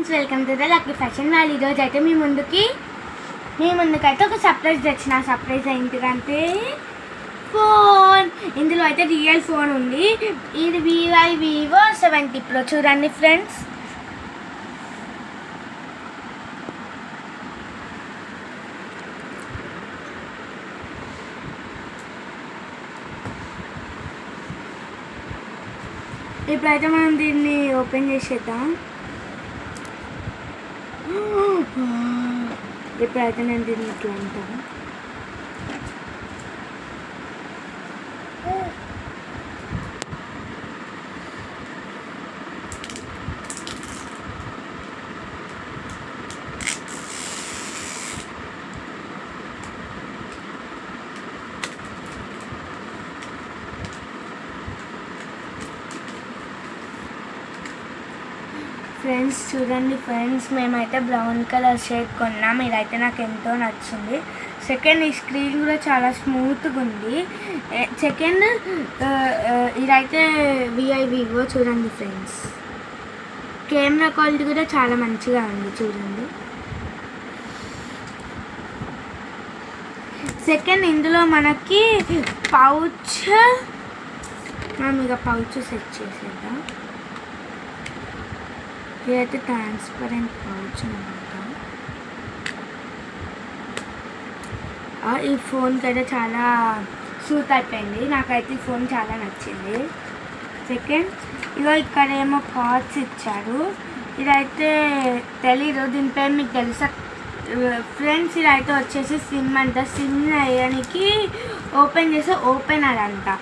Friends, welcome to the lucky fashion valley. ఈరోజు అయితే మీ ముందుకైతే ఒక సర్ప్రైజ్ తెచ్చిన. సర్ప్రైజ్ ఏంటిదంటే ఫోన్. ఇందులో అయితే రియల్ ఫోన్ ఉంది. ఇది వివో 70 Pro. చూడండి ఫ్రెండ్స్, ఇప్పుడైతే మనం దీన్ని ఓపెన్ చేసేద్దాం. ఇప్పుడైతే నేను దీన్ని ఇట్లా అంటాను. ఫ్రెండ్స్ చూడండి ఫ్రెండ్స్, మేమైతే బ్రౌన్ కలర్ షేడ్ కొన్నాం. ఇదైతే నాకు ఎంతో నచ్చింది. సెకండ్, ఈ స్క్రీన్ కూడా చాలా స్మూత్గా ఉంది. సెకండ్, ఇదైతే వివో. చూడండి ఫ్రెండ్స్, కెమెరా క్వాలిటీ కూడా చాలా మంచిగా ఉంది. చూడండి సెకండ్, ఇందులో మనకి పౌచ్, మనం ఇక పౌచ్ సెట్ చేసేద్దాం. ఇదైతే ట్రాన్స్పరెంట్ పౌచ్ అనమాట. ఈ ఫోన్కి అయితే చాలా సూట్ అయిపోయింది. నాకైతే ఈ ఫోన్ చాలా నచ్చింది. సెకండ్, ఇగో ఇక్కడ ఏమో కార్డ్స్ ఇచ్చారు. ఇదైతే తెలీదు, దీని పేరు మీకు తెలుసా ఫ్రెండ్స్? ఇదైతే వచ్చేసి సిమ్ అంట. సిమ్ వేయడానికి ఓపెన్ చేస్తే ఓపెనర్ అంట.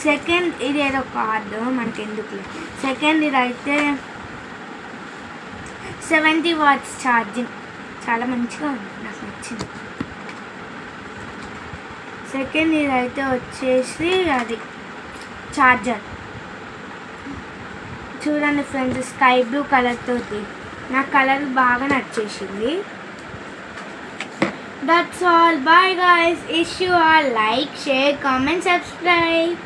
సెకండ్, ఇది ఏదో కార్డు మనకి ఎందుకు. సెకండ్, ఇదైతే 70 watts ఛార్జింగ్. చాలా మంచిగా ఉంది, నాకు నచ్చింది. సెకండ్, ఇదైతే వచ్చేసి అది ఛార్జర్. చూడండి ఫ్రెండ్స్, స్కై బ్లూ కలర్తో. నాకు కలర్ బాగా నచ్చేసింది. That's all. Bye guys. Issue all like, share, comment, subscribe.